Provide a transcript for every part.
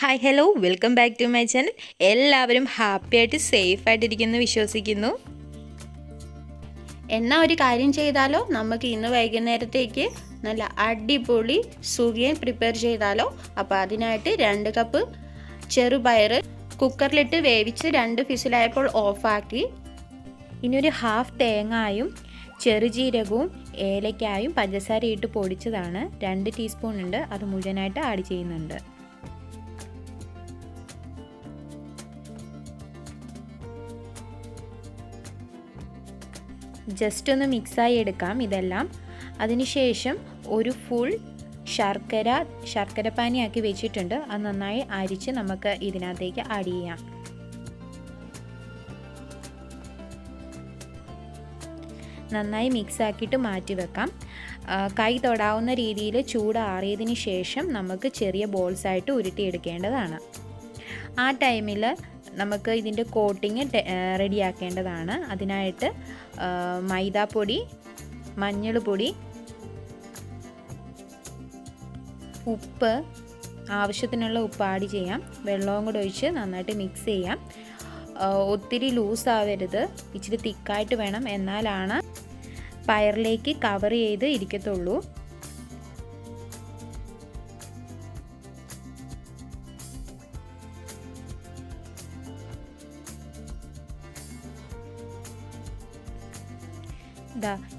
Hi hello welcome back to my channel. എല്ലാവരും happy ആയിട്ട് safe ആയിട്ടിരിക്കുന്നു വിശ്വസിക്കുന്നു. എന്നാൽ ഒരു കാര്യം ചെയ്താലോ, നമുക്ക് ഇന്ന് വൈകുന്നേരത്തേക്ക് നല്ല അടിപൊളി സുഖിയൻ പ്രിപ്പയർ ചെയ്താലോ. അപ്പോൾ അതിനായിട്ട് 2 കപ്പ് ചെറുപയർ കുക്കറിലിട്ട് വേവിച്ച് 2 ഫിസിലായപ്പോൾ ഓഫാക്കി. ഇനി ഒരു ഹാഫ് തേങ്ങായും ചെറുജീരകവും ഏലക്കായും പഞ്ചസാര ഇട്ട് പൊടിച്ചതാണ് 2 ടീസ്പൂൺ ഉണ്ട്. അത് മുഴുവനായിട്ട് ആഡ് ചെയ്യുന്നുണ്ട്. ജസ്റ്റ് ഒന്ന് മിക്സായി എടുക്കാം ഇതെല്ലാം. അതിനുശേഷം ഒരു ഫുൾ ശർക്കര പാനിയാക്കി വെച്ചിട്ടുണ്ട്. അത് നന്നായി അരിച്ച് നമുക്ക് ഇതിനകത്തേക്ക് ആഡ് ചെയ്യാം. നന്നായി മിക്സ് ആക്കിയിട്ട് മാറ്റി വെക്കാം. കൈ തൊടാവുന്ന രീതിയിൽ ചൂടാറിയതിന് ശേഷം നമുക്ക് ചെറിയ ബോൾസ് ആയിട്ട് ഉരുട്ടിയെടുക്കേണ്ടതാണ്. ആ ടൈമിൽ നമുക്ക് ഇതിൻ്റെ കോട്ടിങ് റെഡിയാക്കേണ്ടതാണ്. അതിനായിട്ട് മൈദാപ്പൊടി, മഞ്ഞൾപ്പൊടി, ഉപ്പ്, ആവശ്യത്തിനുള്ള ഉപ്പ് ആഡ് ചെയ്യാം. വെള്ളവും കൂടെ ഒഴിച്ച് നന്നായിട്ട് മിക്സ് ചെയ്യാം. ഒത്തിരി ലൂസ് ആവരുത്, ഇച്ചിരി തിക്കായിട്ട് വേണം. എന്നാലാണ് പയറിലേക്ക് കവർ ചെയ്ത് ഇരിക്കത്തുള്ളൂ.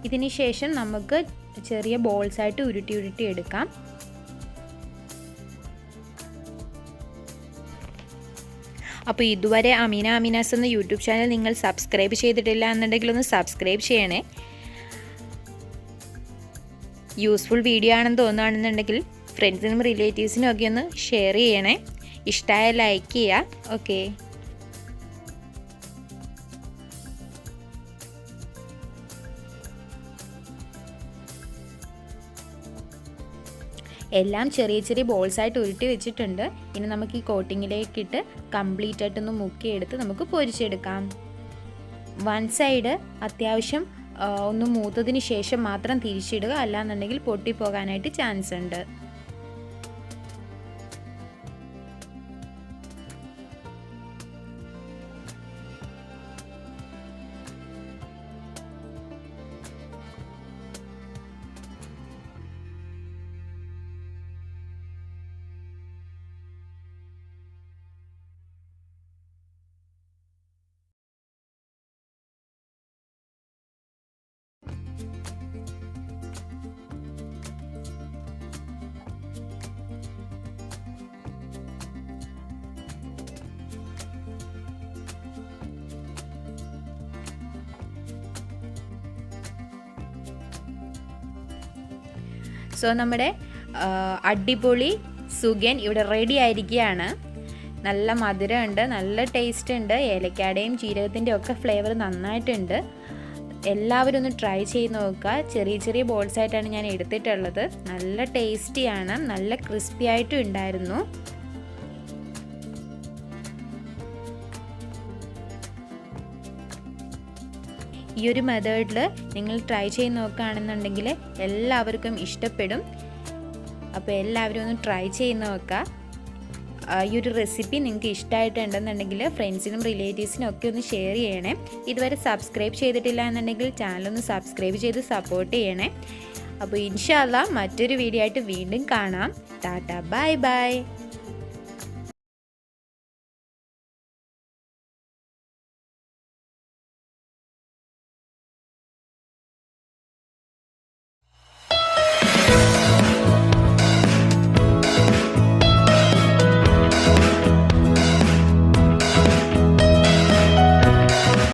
ഇതിന് ശേഷം നമുക്ക് ചെറിയ ബോൾസ് ആയിട്ട് ഉരുട്ടി എടുക്കാം. അപ്പോൾ ഇതുവരെ അമീനാസ് എന്ന യൂട്യൂബ് ചാനൽ നിങ്ങൾ സബ്സ്ക്രൈബ് ചെയ്തിട്ടില്ല എന്നുണ്ടെങ്കിൽ ഒന്ന് സബ്സ്ക്രൈബ് ചെയ്യണേ. യൂസ്ഫുൾ വീഡിയോ ആണെന്ന് തോന്നുകയാണെന്നുണ്ടെങ്കിൽ ഫ്രണ്ട്സിനും റിലേറ്റീവ്സിനും ഒക്കെ ഒന്ന് ഷെയർ ചെയ്യണേ. ഇഷ്ടമായ ലൈക്ക് ചെയ്യുക. ഓക്കെ, എല്ലാം ചെറിയ ചെറിയ ബോൾസ് ആയിട്ട് ഉരുട്ടി വെച്ചിട്ടുണ്ട്. ഇനി നമുക്ക് ഈ കോട്ടിങ്ങിലേക്കിട്ട് കംപ്ലീറ്റ് ആയിട്ടൊന്ന് മുക്കിയെടുത്ത് നമുക്ക് പൊരിച്ചെടുക്കാം. വൺ സൈഡ് അത്യാവശ്യം ഒന്ന് മൂത്തതിന് ശേഷം മാത്രം തിരിച്ചിടുക, അല്ലാന്നുണ്ടെങ്കിൽ പൊട്ടിപ്പോകാനായിട്ട് ചാൻസ് ഉണ്ട്. സോ നമ്മുടെ അടിപൊളി സുഖിയൻ ഇവിടെ റെഡി ആയിരിക്കുകയാണ്. നല്ല മധുരമുണ്ട്, നല്ല ടേസ്റ്റ് ഉണ്ട്. ഏലക്കാടയും ജീരകത്തിൻ്റെ ഒക്കെ ഫ്ലേവർ നന്നായിട്ടുണ്ട്. എല്ലാവരും ഒന്ന് ട്രൈ ചെയ്ത് നോക്കുക. ചെറിയ ചെറിയ ബോൾസ് ആയിട്ടാണ് ഞാൻ എടുത്തിട്ടുള്ളത്. നല്ല ടേസ്റ്റിയാണ്, നല്ല ക്രിസ്പി ആയിട്ടും ഉണ്ടായിരുന്നു. ഈ ഒരു മെത്തേഡിൽ നിങ്ങൾ ട്രൈ ചെയ്ത് നോക്കുകയാണെന്നുണ്ടെങ്കിൽ എല്ലാവർക്കും ഇഷ്ടപ്പെടും. അപ്പോൾ എല്ലാവരും ഒന്ന് ട്രൈ ചെയ്ത് നോക്കുക. ഈ ഒരു റെസിപ്പി നിങ്ങൾക്ക് ഇഷ്ടമായിട്ടുണ്ടെന്നുണ്ടെങ്കിൽ ഫ്രണ്ട്സിനും റിലേറ്റീവ്സിനും ഒക്കെ ഒന്ന് ഷെയർ ചെയ്യണേ. ഇതുവരെ സബ്സ്ക്രൈബ് ചെയ്തിട്ടില്ല എന്നുണ്ടെങ്കിൽ ചാനലൊന്ന് സബ്സ്ക്രൈബ് ചെയ്ത് സപ്പോർട്ട് ചെയ്യണേ. അപ്പോൾ ഇൻഷാ അല്ലാഹ് മറ്റൊരു വീഡിയോ ആയിട്ട് വീണ്ടും കാണാം. Tata, bye bye.